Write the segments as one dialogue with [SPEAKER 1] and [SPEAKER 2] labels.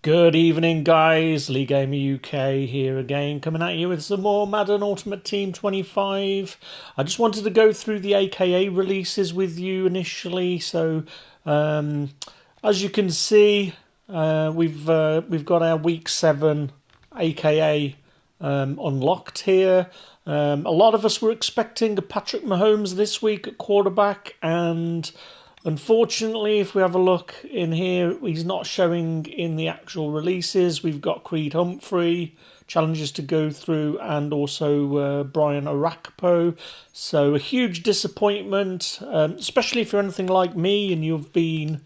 [SPEAKER 1] Good evening, guys. Lee Gamer UK here again, coming at you with some more Madden Ultimate Team 25. I just wanted to go through the AKA releases with you initially. So, um, as you can see, we've got our Week 7 AKA unlocked here. A lot of us were expecting a Patrick Mahomes this week at quarterback, and unfortunately, if we have a look in here, he's not showing in the actual releases. We've got Creed Humphrey challenges to go through, and also Brian Arakpo. So a huge disappointment, especially if you're anything like me and you've been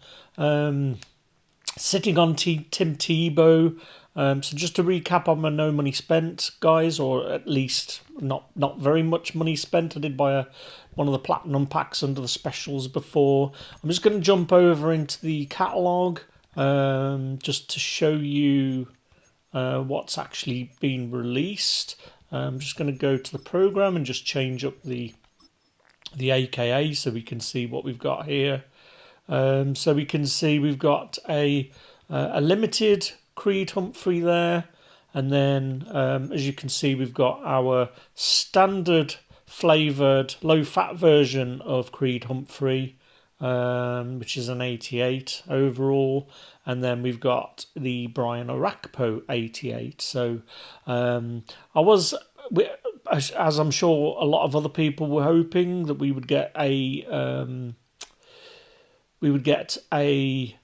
[SPEAKER 1] sitting on Tim Tebow. So just to recap on my no money spent, guys, or at least not very much money spent. I did buy one of the platinum packs under the specials before. I'm just going to jump over into the catalogue just to show you what's actually been released. I'm just going to go to the program and just change up the AKA so we can see what we've got here. So we can see we've got a limited Creed Humphrey there, and then as you can see we've got our standard flavoured low-fat version of Creed Humphrey, which is an 88 overall, and then we've got the Brian Arakpo 88. So I was, as I'm sure a lot of other people were hoping, that we would get a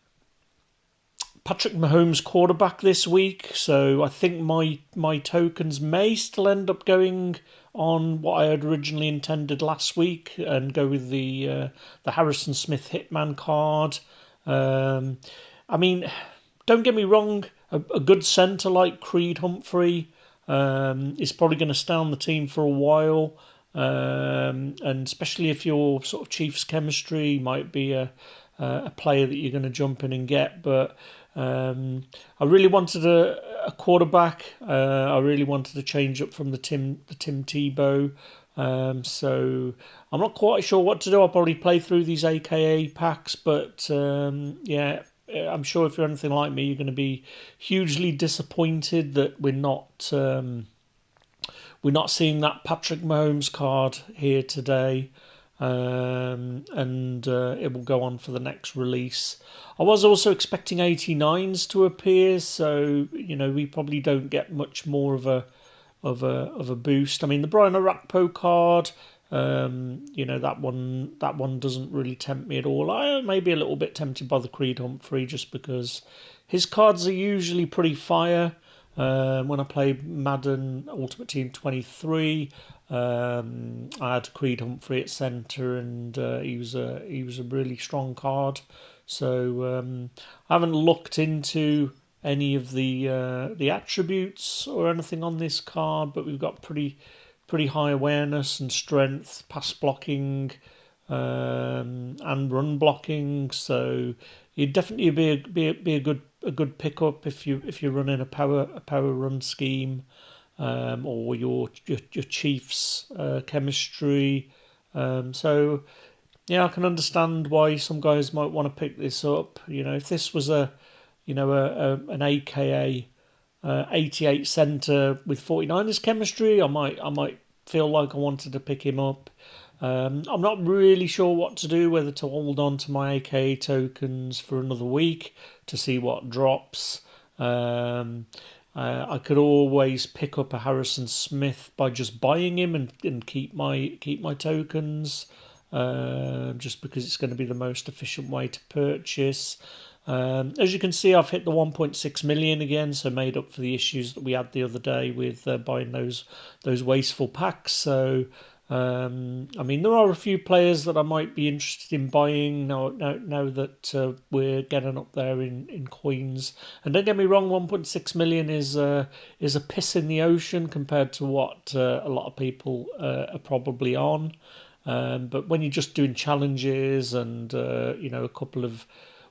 [SPEAKER 1] Patrick Mahomes quarterback this week. So I think my tokens may still end up going on what I had originally intended last week and go with the Harrison Smith Hitman card. I mean, don't get me wrong, a good centre like Creed Humphrey is probably going to stay on the team for a while. And especially if your sort of Chiefs chemistry might be a player that you're going to jump in and get. But I really wanted a quarterback. I really wanted to change up from the Tim Tebow. So I'm not quite sure what to do. I'll probably play through these AKA packs, but yeah, I'm sure if you're anything like me, you're going to be hugely disappointed that we're not seeing that Patrick Mahomes card here today. And it will go on for the next release. I was also expecting 89s to appear, so we probably don't get much more of a boost. I mean, the Brian Arakpo card, that one doesn't really tempt me at all. I may be a little bit tempted by the Creed Humphrey just because his cards are usually pretty fire. When I played Madden Ultimate Team 23, I had Creed Humphrey at centre, and he was a really strong card. So I haven't looked into any of the attributes or anything on this card, but we've got pretty high awareness and strength, pass blocking, and run blocking. So you'd definitely be a good pickup if you're running a power run scheme, or your Chiefs chemistry. So yeah, I can understand why some guys might want to pick this up. If this was an AKA 88 centre with 49ers chemistry, I might feel like I wanted to pick him up. I'm not really sure what to do, whether to hold on to my AKA tokens for another week to see what drops. I could always pick up a Harrison Smith by just buying him and keep my tokens, just because it's going to be the most efficient way to purchase. As you can see, I've hit the 1.6 million again, so made up for the issues that we had the other day with buying those wasteful packs. So I mean, there are a few players that I might be interested in buying now that we're getting up there in coins. And don't get me wrong, 1.6 million is a piss in the ocean compared to what a lot of people are probably on. But when you're just doing challenges and a couple of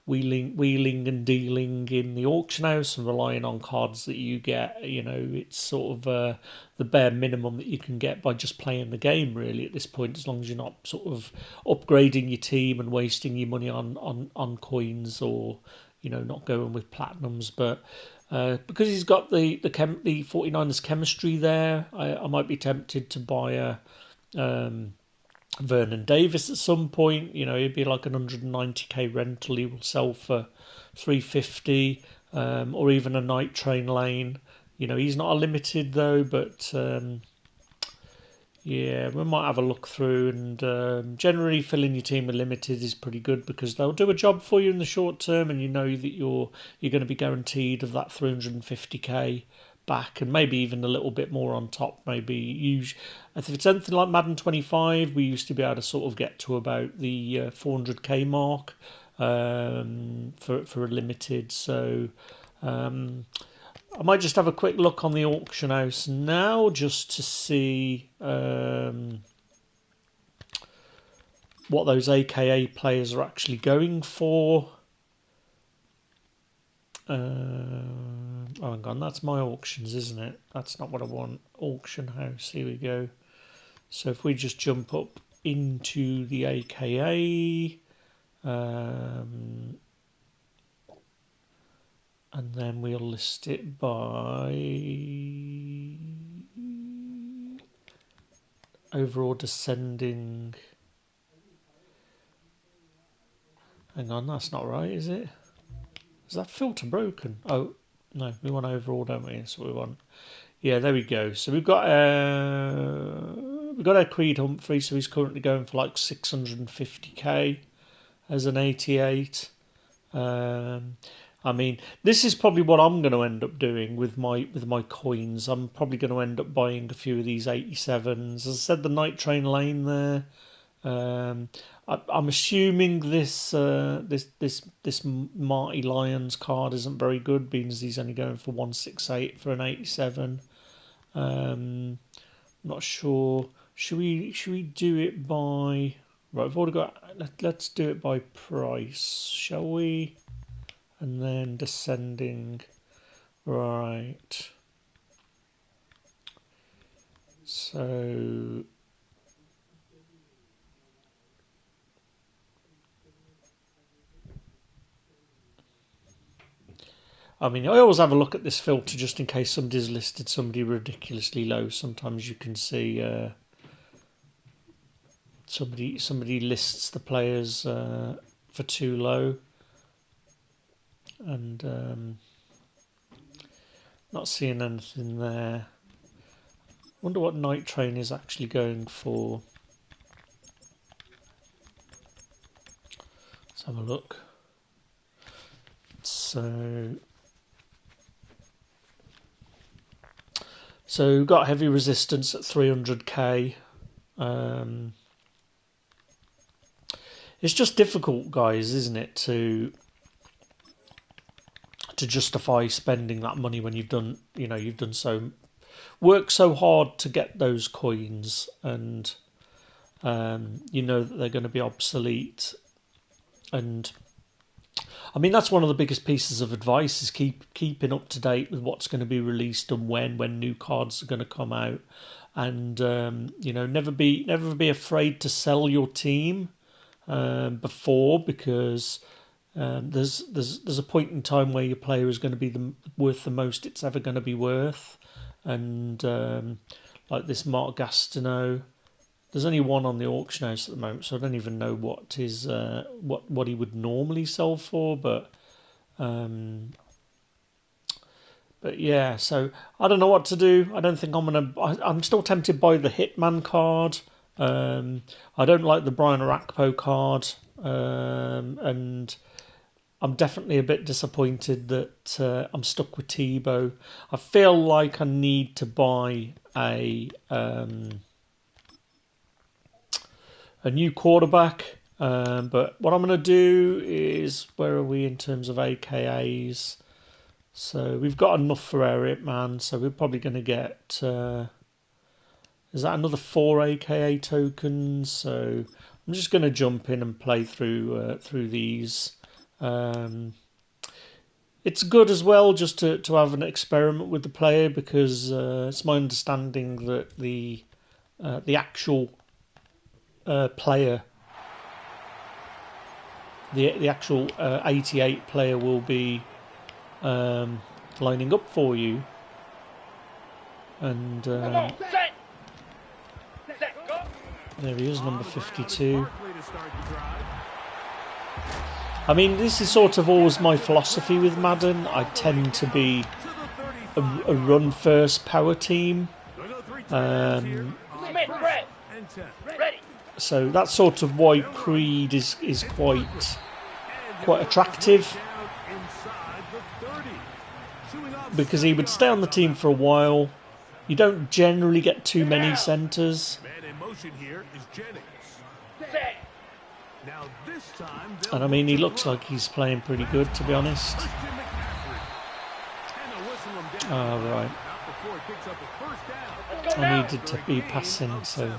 [SPEAKER 1] wheeling and dealing in the auction house and relying on cards that you get, it's sort of the bare minimum that you can get by just playing the game, really, at this point, as long as you're not sort of upgrading your team and wasting your money on coins or not going with platinums, but because he's got the 49ers chemistry there, I might be tempted to buy a Vernon Davis at some point. He'd be like an 190k rental. He will sell for 350, or even a Night Train Lane. He's not a limited though, but yeah, we might have a look through. And generally, filling your team with limited is pretty good because they'll do a job for you in the short term, and you know that you're going to be guaranteed of that 350k back, and maybe even a little bit more on top. Maybe if it's anything like Madden 25, we used to be able to sort of get to about the 400k mark for a limited. So I might just have a quick look on the auction house now just to see what those AKA players are actually going for. Oh, hang on, that's my auctions, isn't it? That's not what I want. Auction house, here we go. So if we just jump up into the AKA, and then we'll list it by overall descending. Hang on, that's not right, is it? Is that filter broken? Oh, no, we want overall, don't we? That's what we want. Yeah, there we go. So we've got our Creed Humphrey, so he's currently going for like 650k as an 88. I mean, this is probably what I'm going to end up doing with my coins. I'm probably going to end up buying a few of these 87s. As I said, the Night Train Lane there. I'm assuming this Marty Lyons card isn't very good, being as he's only going for 168 for an 87. Not sure. Should we do it by right? I've already got. Let's do it by price, shall we? And then descending. Right. So. I mean, I always have a look at this filter just in case somebody's listed somebody ridiculously low. Sometimes you can see somebody lists the players for too low, and not seeing anything there. Wonder what Night Train is actually going for. Let's have a look. So we've got heavy resistance at 300k. It's just difficult, guys, isn't it, to justify spending that money when you've done work so hard to get those coins, and you know that they're going to be obsolete. And I mean, that's one of the biggest pieces of advice is keeping up to date with what's going to be released and when new cards are going to come out, and never be afraid to sell your team before, because there's a point in time where your player is going to be worth the most it's ever going to be worth, and like this Mark Gastineau. There's only one on the auction house at the moment, so I don't even know what his what he would normally sell for. But yeah, so I don't know what to do. I don't think I'm still tempted by the Hitman card. I don't like the Brian Arakpo card, and I'm definitely a bit disappointed that I'm stuck with Tebow. I feel like I need to buy a new quarterback, but what I'm going to do is, where are we in terms of AKAs? So we've got enough for our Hitman, so we're probably going to get is that another 4 AKA tokens? So I'm just going to jump in and play through these. It's good as well just to have an experiment with the player, because it's my understanding that the actual player the actual 88 player will be lining up for you. And there he is, number 52. I mean, this is sort of always my philosophy with Madden. I tend to be a run-first power team. So that's sort of why Creed is quite attractive, because he would stay on the team for a while. You don't generally get too many centres. And I mean, he looks like he's playing pretty good, to be honest. Oh, right. I needed to be passing, so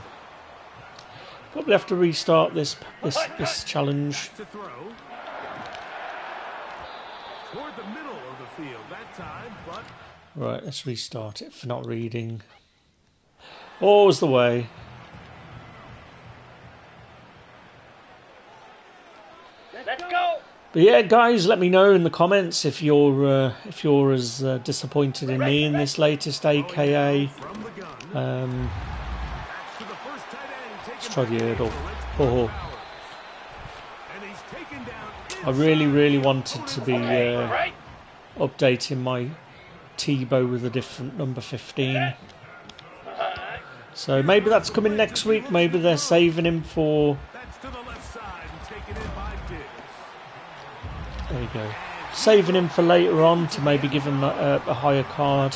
[SPEAKER 1] probably have to restart this challenge. Right, let's restart it for not reading. Always the way.
[SPEAKER 2] Let's go.
[SPEAKER 1] But yeah, guys, let me know in the comments if you're as disappointed in me in this latest AKA. Let's try the hurdle. Oh. I really wanted to be updating my Tebow with a different number 15. So maybe that's coming next week. Maybe they're saving him for... There you go. Saving him for later on to maybe give him a higher card.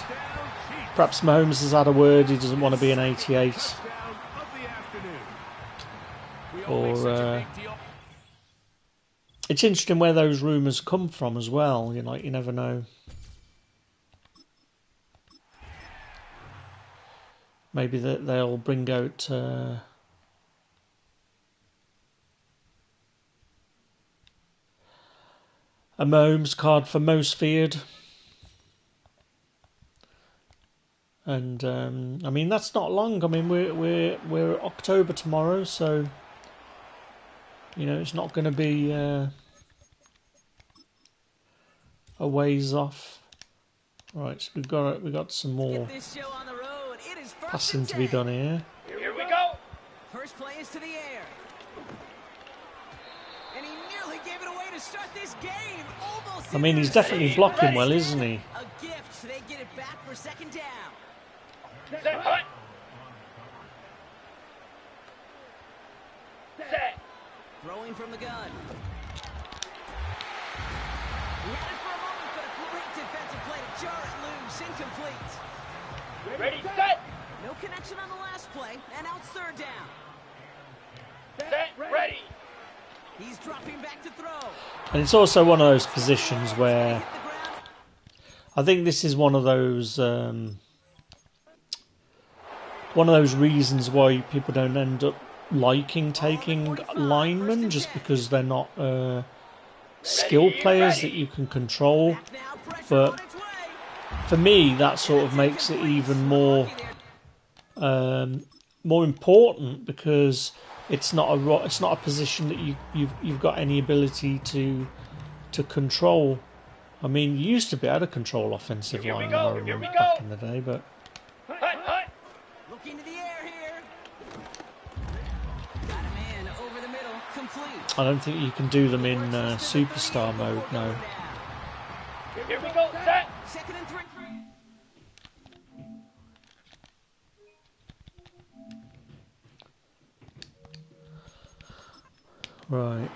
[SPEAKER 1] Perhaps Mahomes has had a word. He doesn't want to be an 88. Or... it's interesting where those rumours come from as well. You never know. Maybe they'll bring out a Mahomes card for most feared, and I mean that's not long. I mean we're October tomorrow, so it's not going to be a ways off. Right, so we got some more passing to be done here.
[SPEAKER 2] Here we go.
[SPEAKER 3] First play is to the air. And he nearly gave it away to start this game. Almost.
[SPEAKER 1] I mean, he's definitely blocking well, isn't he?
[SPEAKER 3] A gift, so they get it back for second down.
[SPEAKER 2] Set. Cut. Set.
[SPEAKER 3] Throwing from the gun. He had it for a moment, but a great defensive play to jar it loose. Incomplete.
[SPEAKER 2] Ready, set.
[SPEAKER 3] No connection on the last play, and out third down.
[SPEAKER 2] Set, ready.
[SPEAKER 3] He's dropping back to throw.
[SPEAKER 1] And it's also one of those positions where I think this is one of those reasons why people don't end up liking taking linemen, just because they're not skilled players that you can control. But for me, that sort of makes it even more important, because it's not a position that you've got any ability to control. I mean, you used to be able to control offensive line, I remember back in the day, but
[SPEAKER 3] Looking to the air here. Got a man over the middle, complete.
[SPEAKER 1] I don't think you can do them in superstar mode, no.
[SPEAKER 2] Here we go, set.
[SPEAKER 3] Second and 3.
[SPEAKER 1] Right.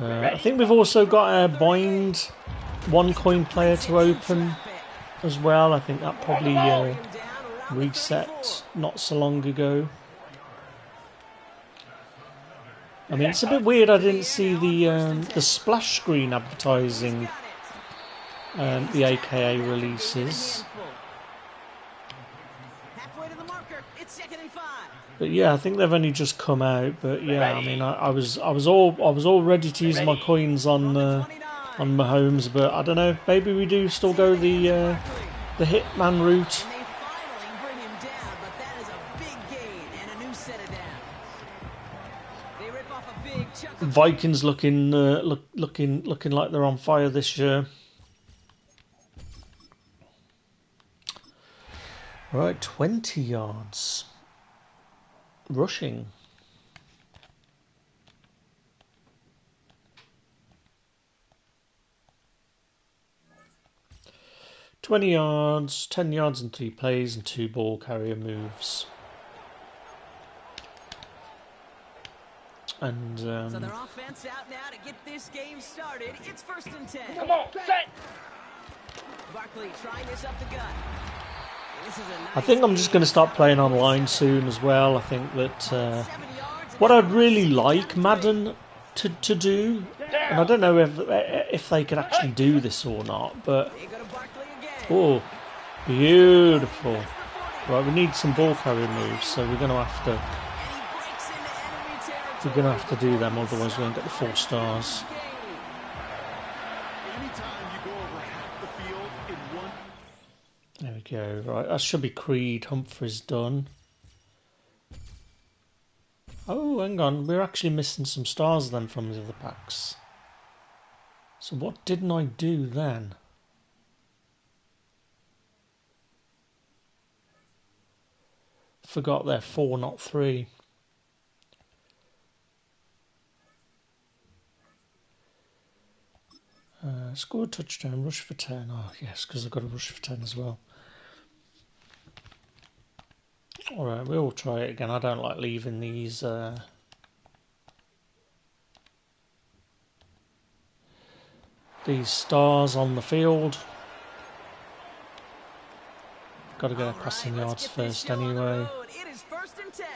[SPEAKER 1] I think we've also got a bind one coin player to open as well. I think that probably reset not so long ago. I mean, it's a bit weird. I didn't see the splash screen advertising the AKA releases.
[SPEAKER 3] Halfway to the marker. It's second and 5.
[SPEAKER 1] But yeah, I think they've only just come out. But yeah, I mean, I was all ready to use my coins on Mahomes, but I don't know. Maybe we do still go the hitman route.
[SPEAKER 3] And they finally bring him down, but that is a big gain and a new set of downs.
[SPEAKER 1] Vikings looking like they're on fire this year. Right, 20 yards. Rushing. "20 yards, 10 yards and 3 plays and 2 ball carrier moves." And
[SPEAKER 3] So their offense out now to get this game started. It's 1st and 10.
[SPEAKER 2] Come on, set.
[SPEAKER 3] Barkley trying this up the gut. And this is a nice
[SPEAKER 1] I think I'm just going to start playing online soon as well. I think that what I'd really like Madden to do, and I don't know if they could actually do this or not, but
[SPEAKER 3] They go to Barkley again.
[SPEAKER 1] oh, beautiful. Right, we need some ball carrier moves, so we're going to have to.
[SPEAKER 3] And he breaks into enemy territory.
[SPEAKER 1] We're going to have to do them, otherwise we won't get the 4 stars.
[SPEAKER 4] Anytime you go over half the field in one.
[SPEAKER 1] There we go. Right, that should be Creed. Humphrey's done. Oh, hang on. We're actually missing some stars then from the other packs. So what didn't I do then? Forgot they're 4, not 3. Score a touchdown, rush for 10. Oh, yes, because I've got a rush for 10 as well. Alright, we'll try it again. I don't like leaving these... these stars on the field. Got to get our passing yards first anyway.
[SPEAKER 3] It is 1st and 10.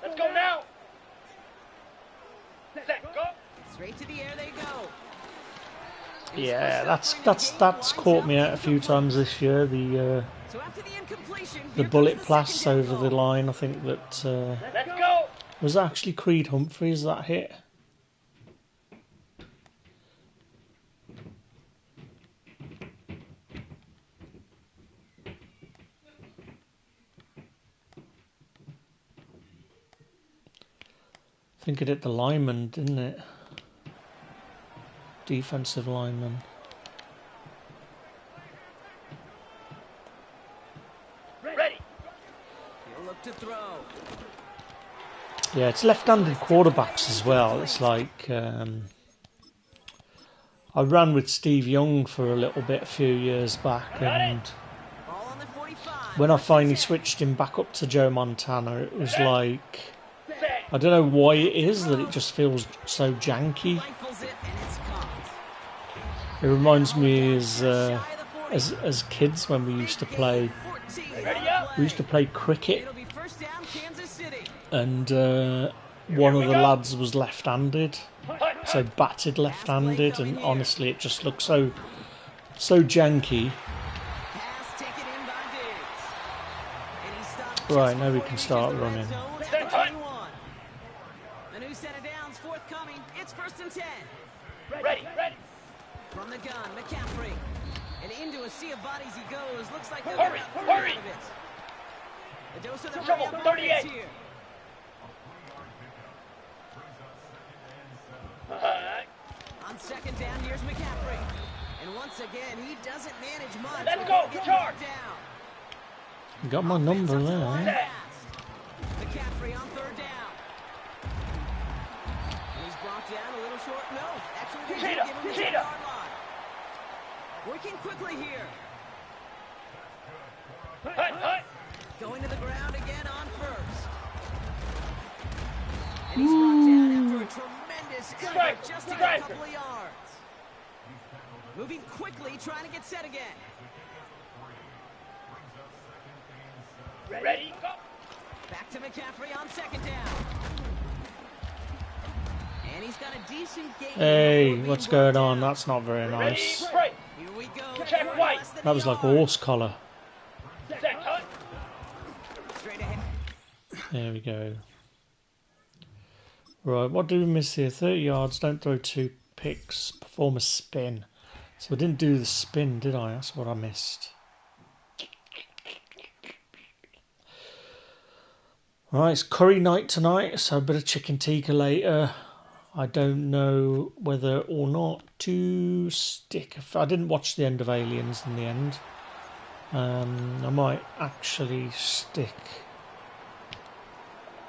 [SPEAKER 2] Let's go now. Set, go.
[SPEAKER 3] Straight to the air they go.
[SPEAKER 1] Yeah, that's caught me out a few times this year.
[SPEAKER 3] So after the incompletion,
[SPEAKER 1] The
[SPEAKER 3] here
[SPEAKER 1] bullet
[SPEAKER 3] comes the
[SPEAKER 1] pass
[SPEAKER 3] second
[SPEAKER 1] over
[SPEAKER 3] down
[SPEAKER 1] the
[SPEAKER 3] ball.
[SPEAKER 1] line. I think that
[SPEAKER 2] Let's go.
[SPEAKER 1] was that actually Creed Humphreys that hit. I think it hit the lineman, didn't it? Defensive lineman.
[SPEAKER 2] Ready.
[SPEAKER 3] He'll look to throw.
[SPEAKER 1] Yeah, it's left-handed quarterbacks as well. It's like I ran with Steve Young for a little bit a few years back, and
[SPEAKER 3] Ball on the 45.
[SPEAKER 1] when I finally switched him back up to Joe Montana, it was like,
[SPEAKER 2] Set.
[SPEAKER 1] I don't know why it is that it just feels so janky.
[SPEAKER 3] Rifles it, and it's caught.
[SPEAKER 1] It reminds me as
[SPEAKER 3] Shy of the 40.
[SPEAKER 1] as kids when we used to play.
[SPEAKER 3] 14
[SPEAKER 2] Ready
[SPEAKER 3] on the
[SPEAKER 2] up.
[SPEAKER 1] We used to play cricket,
[SPEAKER 3] It'll be 1st down, Kansas City.
[SPEAKER 1] and one of the lads was left-handed,
[SPEAKER 2] Hut,
[SPEAKER 1] so batted left-handed, and honestly, it just looked so janky.
[SPEAKER 3] Pass taken in by Diggs. And he stopped
[SPEAKER 1] Right,
[SPEAKER 3] just
[SPEAKER 1] now we
[SPEAKER 3] before
[SPEAKER 1] can
[SPEAKER 3] he
[SPEAKER 1] start
[SPEAKER 3] reaches the red
[SPEAKER 1] running.
[SPEAKER 3] zone at
[SPEAKER 2] Set,
[SPEAKER 3] the
[SPEAKER 2] hut.
[SPEAKER 3] 21. A new set of downs forthcoming. It's 1st and 10.
[SPEAKER 2] ready. Ready.
[SPEAKER 3] From the gun, McCaffrey. And into a sea of bodies he goes. Looks like they'll
[SPEAKER 2] Hurry,
[SPEAKER 3] get about 30
[SPEAKER 2] hurry.
[SPEAKER 3] out of it. A dose of the
[SPEAKER 2] Trouble,
[SPEAKER 3] hurry up
[SPEAKER 2] 38.
[SPEAKER 3] offense here. On 2nd down, here's McCaffrey. And once again, he doesn't manage much.
[SPEAKER 2] Let's
[SPEAKER 3] before
[SPEAKER 2] go,
[SPEAKER 3] getting
[SPEAKER 2] charge.
[SPEAKER 3] brought down.
[SPEAKER 1] You got my number
[SPEAKER 3] Offense up to the
[SPEAKER 1] there.
[SPEAKER 3] line
[SPEAKER 1] Eh?
[SPEAKER 3] fast. McCaffrey on 3rd down. And he's brought down a little short. No, actually they did
[SPEAKER 2] Cheetah,
[SPEAKER 3] give him the
[SPEAKER 2] cheetah.
[SPEAKER 3] 10-yard line. Working quickly here.
[SPEAKER 2] Hut.
[SPEAKER 3] Going to the ground again on 1st. And he's brought down after a tremendous effort just to get a couple of yards. Moving quickly, trying to get set again.
[SPEAKER 2] Ready. Go.
[SPEAKER 3] Back to McCaffrey on 2nd down. And he's got a decent game.
[SPEAKER 1] Hey,
[SPEAKER 3] before being
[SPEAKER 1] what's
[SPEAKER 3] brought
[SPEAKER 1] going on?
[SPEAKER 3] down.
[SPEAKER 1] That's not very
[SPEAKER 2] Ready.
[SPEAKER 1] nice.
[SPEAKER 2] Break.
[SPEAKER 3] Here we go.
[SPEAKER 2] Check white.
[SPEAKER 3] Less than
[SPEAKER 1] That was like a
[SPEAKER 3] yard.
[SPEAKER 1] horse collar.
[SPEAKER 2] Set. Hut.
[SPEAKER 3] Straight ahead.
[SPEAKER 1] There we go. Right, what did we miss here? 30 yards, don't throw 2 picks, perform a spin. So I didn't do the spin, did I? That's what I missed. Right, it's curry night tonight, so a bit of chicken tikka later. I don't know whether or not to stick. I didn't watch the end of Aliens in the end. I might actually stick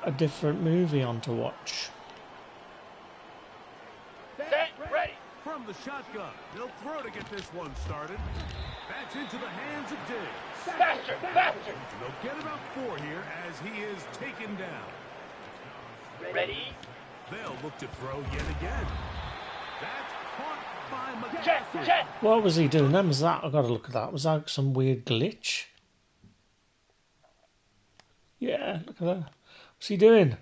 [SPEAKER 1] a different movie on to watch.
[SPEAKER 2] Set, ready.
[SPEAKER 4] From the shotgun, he'll throw to get this one started. That's into the hands of Diggs.
[SPEAKER 2] Faster, faster.
[SPEAKER 4] They'll get about 4 here as he is taken down.
[SPEAKER 2] Ready.
[SPEAKER 4] They'll look to throw yet again. That's caught by
[SPEAKER 2] Check,
[SPEAKER 4] McCaffrey.
[SPEAKER 2] check.
[SPEAKER 1] What was he doing then? Was that? I've got to look at that. Was that some weird glitch? Yeah, look at that. What's he doing?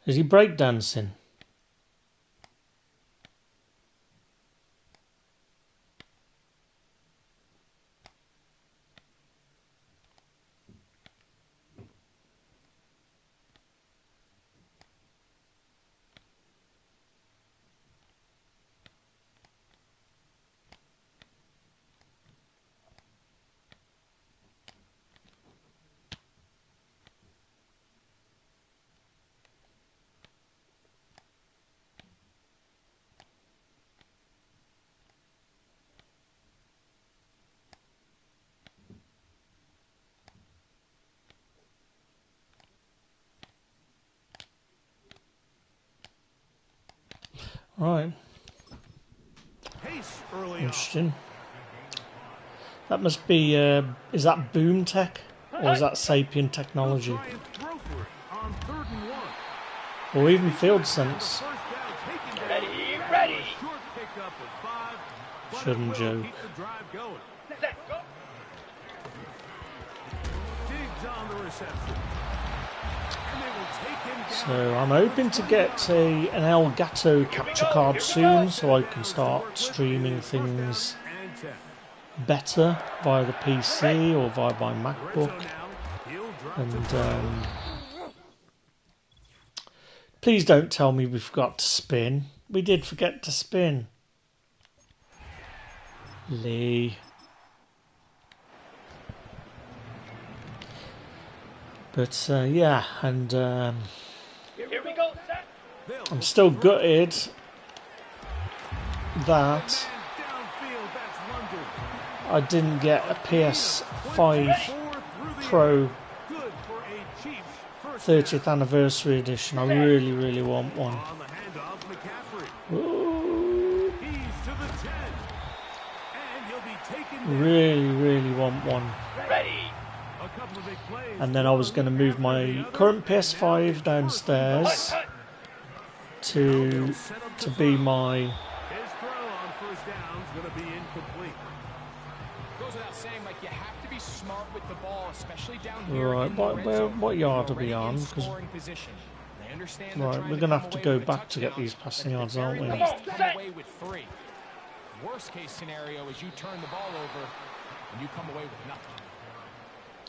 [SPEAKER 1] Is he breakdancing? Right,
[SPEAKER 4] Pace early on.
[SPEAKER 1] interesting. That must be. Is that Boom Tech or is that Sapient Technology?
[SPEAKER 4] Try and throw for it on 3rd and 1.
[SPEAKER 1] Or even Field Sense?
[SPEAKER 4] First down taken down.
[SPEAKER 2] Ready, ready.
[SPEAKER 4] Short pickup with 5. But
[SPEAKER 1] Shouldn't
[SPEAKER 4] it will
[SPEAKER 1] joke.
[SPEAKER 4] keep the drive going.
[SPEAKER 2] Set, go.
[SPEAKER 4] Diggs on the reception. And they will take him down.
[SPEAKER 1] So I'm hoping to get an Elgato capture card soon, so I can start streaming things
[SPEAKER 4] And 10.
[SPEAKER 1] better via the PC or via my
[SPEAKER 4] Red
[SPEAKER 1] MacBook.
[SPEAKER 4] zone now. He'll drop to
[SPEAKER 1] And
[SPEAKER 4] throw.
[SPEAKER 1] please don't tell me we forgot to spin. We did forget to spin. Lee. But yeah, and
[SPEAKER 2] Here we go. Set.
[SPEAKER 1] I'm still gutted that
[SPEAKER 4] Downfield, that's London.
[SPEAKER 1] I didn't get a PS5
[SPEAKER 4] Four through the
[SPEAKER 1] Pro
[SPEAKER 4] air. Good for a Chiefs first down.
[SPEAKER 1] 30th anniversary edition. I really, really want one.
[SPEAKER 4] On the handoff, McCaffrey.
[SPEAKER 1] Ooh,
[SPEAKER 4] He's to the 10. And he'll be taken down.
[SPEAKER 1] really, really want one.
[SPEAKER 2] Ready.
[SPEAKER 4] A couple of big plays.
[SPEAKER 1] And then I was going to move my current PS5 downstairs to be my
[SPEAKER 4] His throw on first down is going to be incomplete.
[SPEAKER 5] Goes without saying, Mike, you have to be smart with the ball, especially down here.
[SPEAKER 1] right.
[SPEAKER 5] in the red
[SPEAKER 1] What
[SPEAKER 5] zone.
[SPEAKER 1] what yard are
[SPEAKER 5] Already
[SPEAKER 1] we on?
[SPEAKER 5] in
[SPEAKER 1] 'Cause
[SPEAKER 5] scoring position. They understand they're
[SPEAKER 1] right,
[SPEAKER 5] trying
[SPEAKER 1] we're going to
[SPEAKER 5] come
[SPEAKER 1] have to
[SPEAKER 5] away
[SPEAKER 1] go
[SPEAKER 5] with a
[SPEAKER 1] back to get
[SPEAKER 5] touchdown,
[SPEAKER 1] these passing
[SPEAKER 5] but at
[SPEAKER 1] yards,
[SPEAKER 5] the
[SPEAKER 1] aren't
[SPEAKER 5] very
[SPEAKER 1] we?
[SPEAKER 5] least,
[SPEAKER 2] Come on,
[SPEAKER 5] come away with 3. Worst case scenario is you turn the ball over and you come away with nothing.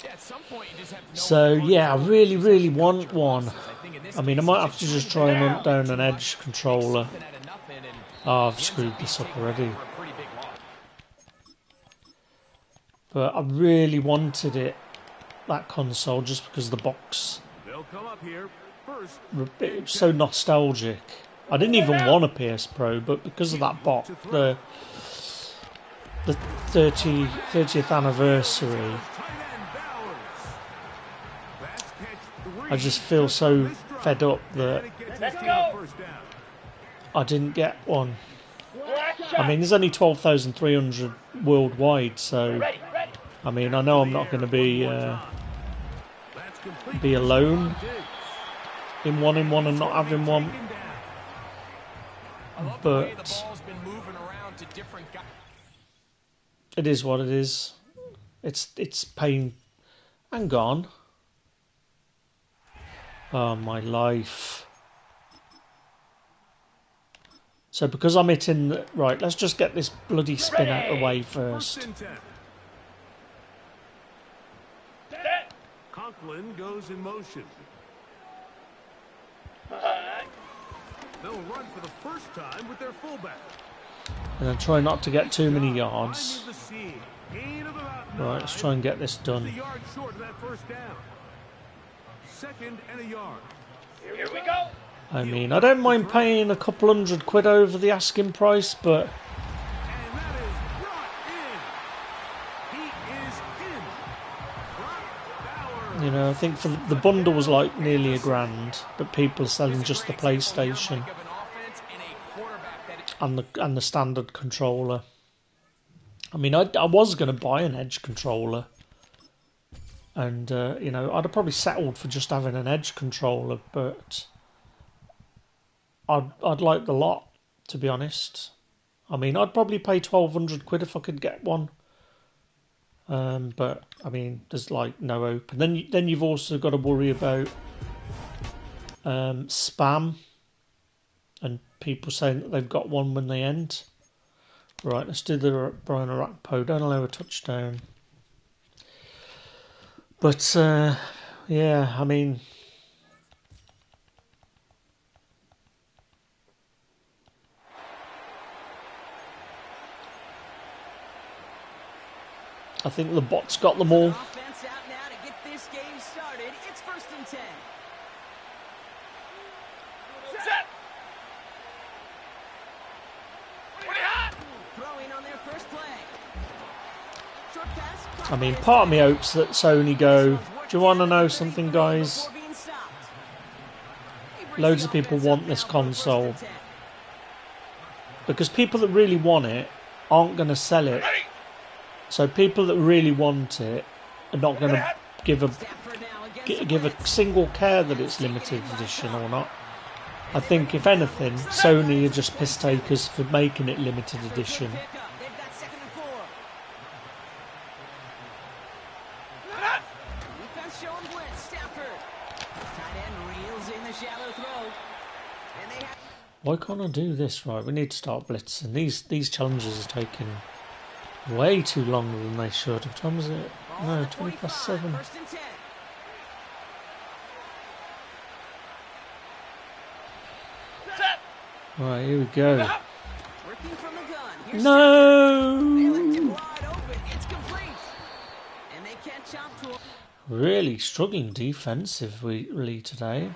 [SPEAKER 5] Yeah, at some point you just have to know
[SPEAKER 1] So
[SPEAKER 5] when to
[SPEAKER 1] yeah, I
[SPEAKER 5] close.
[SPEAKER 1] really,
[SPEAKER 5] You just
[SPEAKER 1] really
[SPEAKER 5] have to cut
[SPEAKER 1] want
[SPEAKER 5] your
[SPEAKER 1] one.
[SPEAKER 5] losses. I think in this
[SPEAKER 1] I mean, I
[SPEAKER 5] case,
[SPEAKER 1] might
[SPEAKER 5] it's
[SPEAKER 1] have to
[SPEAKER 5] just
[SPEAKER 1] just try and hunt down
[SPEAKER 5] too
[SPEAKER 1] an
[SPEAKER 5] much,
[SPEAKER 1] edge
[SPEAKER 5] make
[SPEAKER 1] controller.
[SPEAKER 5] something out of nothing, and
[SPEAKER 1] Oh, I've
[SPEAKER 5] he ends up
[SPEAKER 1] screwed
[SPEAKER 5] being
[SPEAKER 1] this up
[SPEAKER 5] taken
[SPEAKER 1] already.
[SPEAKER 5] for a pretty big loss.
[SPEAKER 1] But I really wanted that console, just because the box.
[SPEAKER 4] They'll come up here first.
[SPEAKER 1] It was so nostalgic. I didn't even want a PS Pro, but because of that box, the 30th anniversary,
[SPEAKER 4] Tight end Bowers. That's catch 3.
[SPEAKER 1] I just feel so fed up that
[SPEAKER 4] And it gets
[SPEAKER 2] Let's
[SPEAKER 4] his
[SPEAKER 2] go.
[SPEAKER 4] team a first down.
[SPEAKER 1] I didn't get one.
[SPEAKER 2] Black shot.
[SPEAKER 1] I mean, there's only 12,300 worldwide, so
[SPEAKER 2] Ready, ready.
[SPEAKER 1] I mean, I know I'm not going to be
[SPEAKER 4] That's complete.
[SPEAKER 1] be alone
[SPEAKER 4] Diggs.
[SPEAKER 1] in one and not having one.
[SPEAKER 4] Taken down.
[SPEAKER 5] I love the way the
[SPEAKER 1] But
[SPEAKER 5] ball's been moving around to different guys.
[SPEAKER 1] it is what it is. It's pain and gone. Oh my life! So because I'm hitting the... Right, let's just get this bloody spin out of the way
[SPEAKER 4] First
[SPEAKER 1] first.
[SPEAKER 4] and 10.
[SPEAKER 2] Set.
[SPEAKER 4] Conklin goes in motion. They'll run for the first time with their fullback.
[SPEAKER 1] And then try not to get too many
[SPEAKER 4] Finding
[SPEAKER 1] yards.
[SPEAKER 4] the seam. Gain of about
[SPEAKER 1] Right,
[SPEAKER 4] 9.
[SPEAKER 1] let's try and get this
[SPEAKER 4] Just
[SPEAKER 1] done.
[SPEAKER 4] a yard short of that first down. 2nd and a yard.
[SPEAKER 2] Here we go.
[SPEAKER 1] I mean, I don't mind paying a couple £100 over the asking price, but
[SPEAKER 4] And that is brought in. He is in. Brock Bowers.
[SPEAKER 1] you know, I think for the bundle was like nearly £1,000, but people are selling just the PlayStation and the standard controller. I mean, I was going to buy an Edge controller, and you know, I'd have probably settled for just having an Edge controller, but I'd like the lot, to be honest. I mean, I'd probably pay £1,200 if I could get one. But I mean, there's like no open. Then you've also got to worry about spam and people saying that they've got one when they end. Right, let's do the Brian Arakpo. Don't allow a touchdown. But yeah, I mean, I think the bot's got them all.
[SPEAKER 3] Offense out now to get this game started. It's 1st and 10.
[SPEAKER 2] Set. Pretty hot.
[SPEAKER 3] Throwing on their first play. Short pass.
[SPEAKER 1] I mean, part of me hopes that Sony go, do you want to know something, guys?
[SPEAKER 3] Before being stopped. He brings
[SPEAKER 1] Loads
[SPEAKER 3] the
[SPEAKER 1] of people
[SPEAKER 3] offense
[SPEAKER 1] want
[SPEAKER 3] up
[SPEAKER 1] this
[SPEAKER 3] now for 1st and
[SPEAKER 1] console.
[SPEAKER 3] 10.
[SPEAKER 1] Because people that really want it aren't going to sell it.
[SPEAKER 2] Ready.
[SPEAKER 1] So people that really want it are not going to give
[SPEAKER 3] Stafford now against the
[SPEAKER 1] give a
[SPEAKER 3] blitz.
[SPEAKER 1] single care that it's limited edition or not. I think, if anything, Sony are just piss takers for making it limited edition.
[SPEAKER 3] Pickup. They've got 2nd and 4. Defense showing blitz. Stafford. Tight end reels in the shallow throw. And they have
[SPEAKER 1] Why can't I do this? Right, we need to start blitzing. These challenges are taking way too longer than they should. What time is it?
[SPEAKER 3] ball
[SPEAKER 1] No,
[SPEAKER 3] on the
[SPEAKER 1] 20 past
[SPEAKER 3] 25,
[SPEAKER 1] 7.
[SPEAKER 3] 1st and 10.
[SPEAKER 2] Set.
[SPEAKER 1] Right, here we go.
[SPEAKER 3] Working from the gun. Here's They left it
[SPEAKER 1] No!
[SPEAKER 3] wide open. It's complete. And they can't chop to him.
[SPEAKER 1] Really struggling defensively today.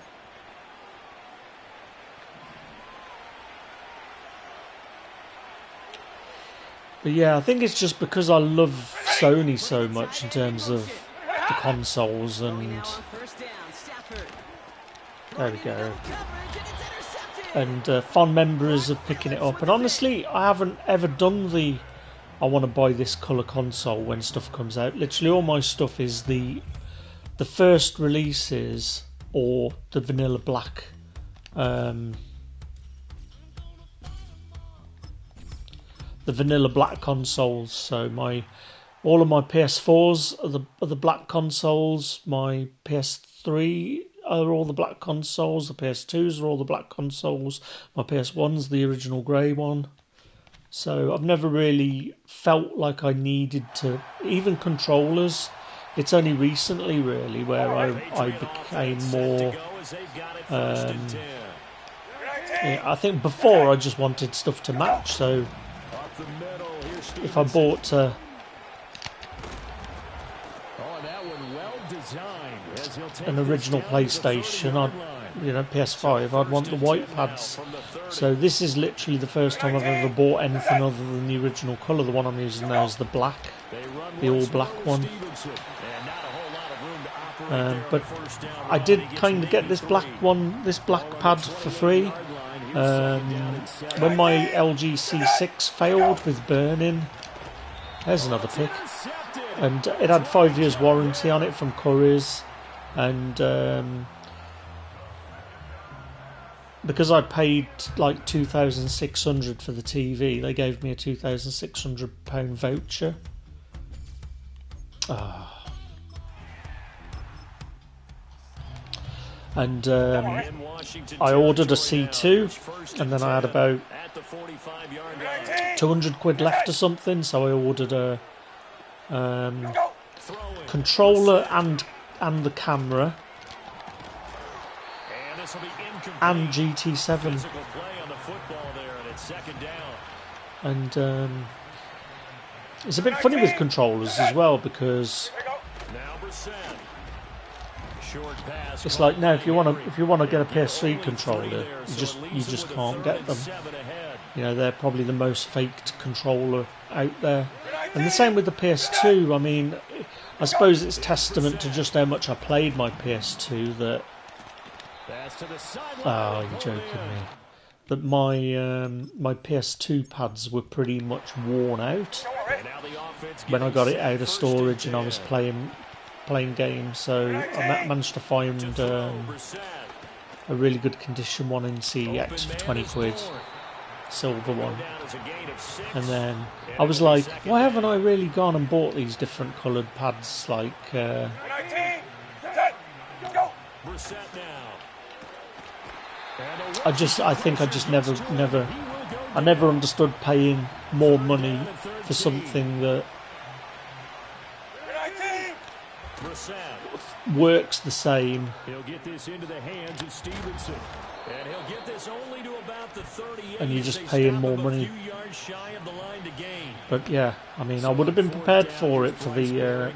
[SPEAKER 1] But yeah, I think it's just because I love Sony so much in terms of the consoles,
[SPEAKER 3] Going
[SPEAKER 1] and
[SPEAKER 3] now on 1st down. Stafford.
[SPEAKER 1] there we
[SPEAKER 3] Throwing into
[SPEAKER 1] go.
[SPEAKER 3] double coverage, and it's intercepted.
[SPEAKER 1] And fond members of picking it up. And honestly, I haven't ever done the I want to buy this colour console when stuff comes out. Literally all my stuff is the first releases or the vanilla black the vanilla black consoles. So all of my PS4s are the black consoles. My PS3 are all the black consoles. The PS2s are all the black consoles. My PS1's the original grey one. So I've never really felt like I needed to, even controllers. It's only recently really where I became more. Yeah, I think before I just wanted stuff to match. So if I bought an original PlayStation, PS5, I'd want the white pads. So this is literally the first time I've ever bought anything other than the original colour. The one I'm using now is the black, the all black one. But I did kind of get this black pad for free. When my LG C6 failed with burning, there's another pick, and it had 5 years warranty on it from Currys, and because I paid like £2,600 for the TV, they gave me a £2,600 voucher. And I ordered a C2, and then I had about 200 quid left or something, so I ordered a controller and the camera and GT7. And it's a bit funny with controllers as well, because it's like now if you want to get a PS3 controller, you just can't get them. You know, they're probably the most faked controller out there. And the same with the PS2. I mean, I suppose it's testament to just how much I played my PS2 that. Oh, you're joking me. That my PS2 pads were pretty much worn out when I got it out of storage and I was playing games. So I managed to find a really good condition one in CEX for 20 quid, silver one. And then I was like, why haven't I really gone and bought these different coloured pads? Like, I think I just never understood paying more money for something that works the same.
[SPEAKER 4] He'll get this into the hands of Stevenson. And he'll get this only to about the 38.
[SPEAKER 1] And you're just paying more money. But yeah, I mean, I would have been prepared for it for the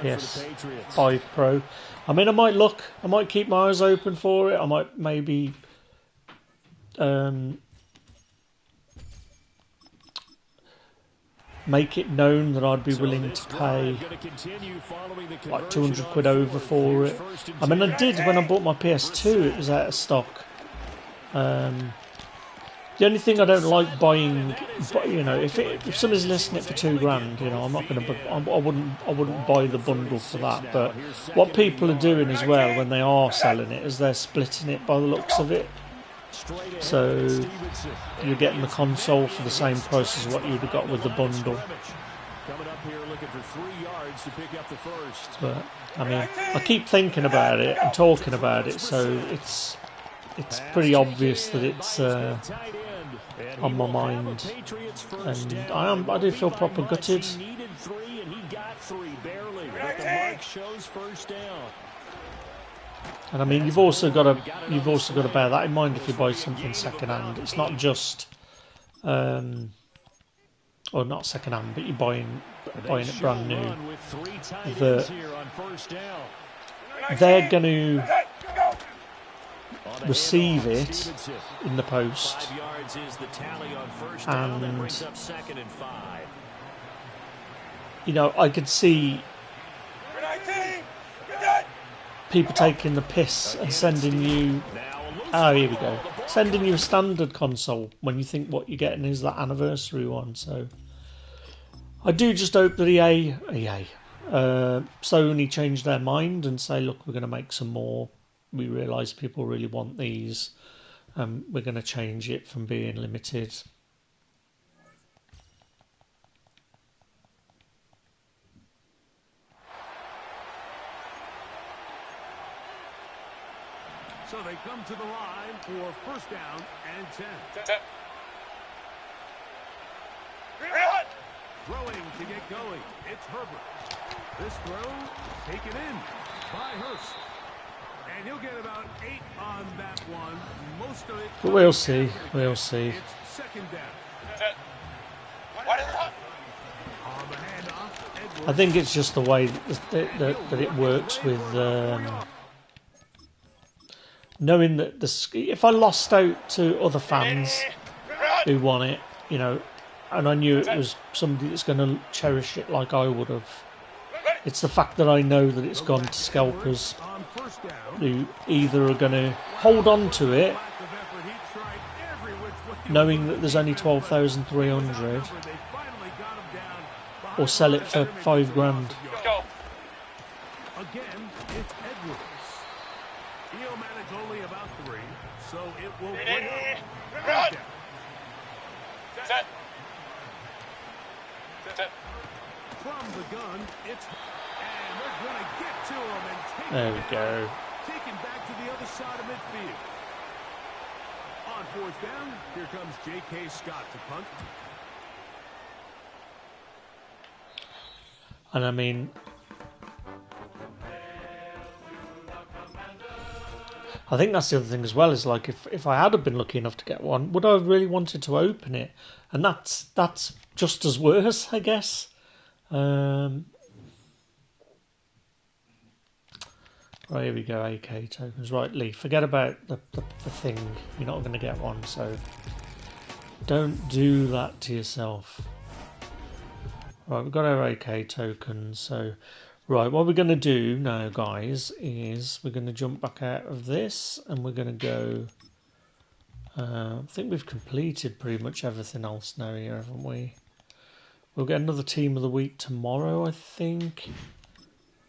[SPEAKER 1] PS5 Pro. I mean, I might keep my eyes open for it. I might maybe make it known that I'd be willing to pay like 200 quid over for it. I mean, I did when I bought my PS2, it was out of stock. The only thing I don't like buying, you know, if somebody's listing it for £2,000, you know, I'm not going to, I wouldn't buy the bundle for that. But what people are doing as well when they are selling it is they're splitting it by the looks of it. So you're getting the console for the same price as what you'd have got with the bundle. But I mean, I keep thinking about it and talking about it, so it's pretty obvious that it's on my mind, and I do feel proper gutted. And I mean, you've also got to bear that in mind if you buy something second hand. It's not just, or not second hand, but you're buying it brand new. They're going to receive it in the post, and you know, I could see people taking the piss and sending you, here we go, sending you a standard console when you think what you're getting is that anniversary one. So I do just hope that Sony change their mind and say, look, we're going to make some more. We realise people really want these. We're going to change it from being limited.
[SPEAKER 4] So they come to the line for first down and 10. Throwing to get going, it's Herbert. This throw taken in by Hurst. And he'll get about 8 on that one. Most of it.
[SPEAKER 1] But we'll see. We'll see.
[SPEAKER 4] It's second down. On the handoff, Edwards.
[SPEAKER 1] I think it's just the way that it works with knowing that if I lost out to other fans who want it, you know, and I knew it was somebody that's going to cherish it like I would have. It's the fact that I know that it's gone to scalpers who either are going to hold on to it, knowing that there's only 12,300, or sell it for £5,000.
[SPEAKER 4] Again, it's Edwards. He'll manage only about 3, so it will bring up. From the gun, it's, and they're going to get to him and take
[SPEAKER 1] There we go.
[SPEAKER 4] Taken back to the other the side of midfield. On fourth down, here comes J.K. Scott to punt.
[SPEAKER 1] And I mean, I think that's the other thing as well, is like if I had have been lucky enough to get one, would I have really wanted to open it? And that's just as worse, I guess. Right, here we go, AK tokens. Right, Lee, forget about the thing. You're not going to get one, so don't do that to yourself. Right, we've got our AK tokens, so... Right, what we're going to do now, guys, is we're going to jump back out of this, and we're going to go... I think we've completed pretty much everything else now here, haven't we? We'll get another Team of the Week tomorrow, I think.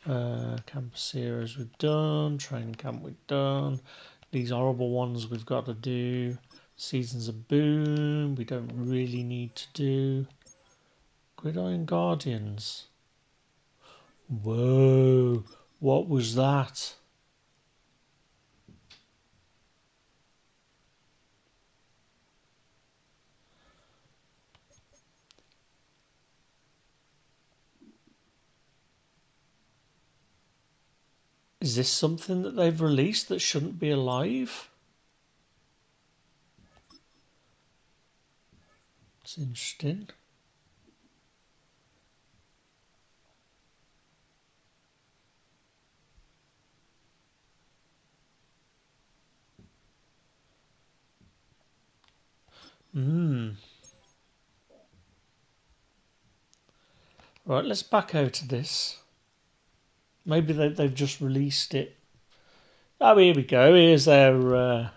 [SPEAKER 1] Campus Heroes we've done, Training Camp we've done, these horrible ones we've got to do, Seasons of Boom we don't really need to do, Gridiron Guardians, whoa, what was that? Is this something that they've released that shouldn't be alive? It's interesting. Right, let's back out of this. Maybe they've just released it. Oh, here we go. Here's their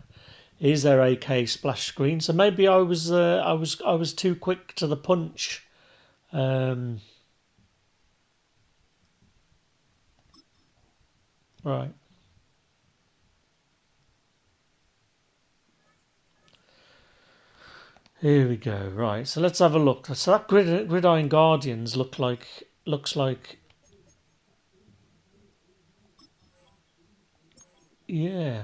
[SPEAKER 1] AK splash screen. So maybe I was too quick to the punch. Right. Here we go. Right. So let's have a look. So that Gridiron Guardians looks like. Yeah.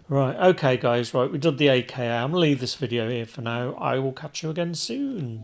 [SPEAKER 1] Right, okay guys, right, we did the AKA. I'm going to leave this video here for now. I will catch you again soon.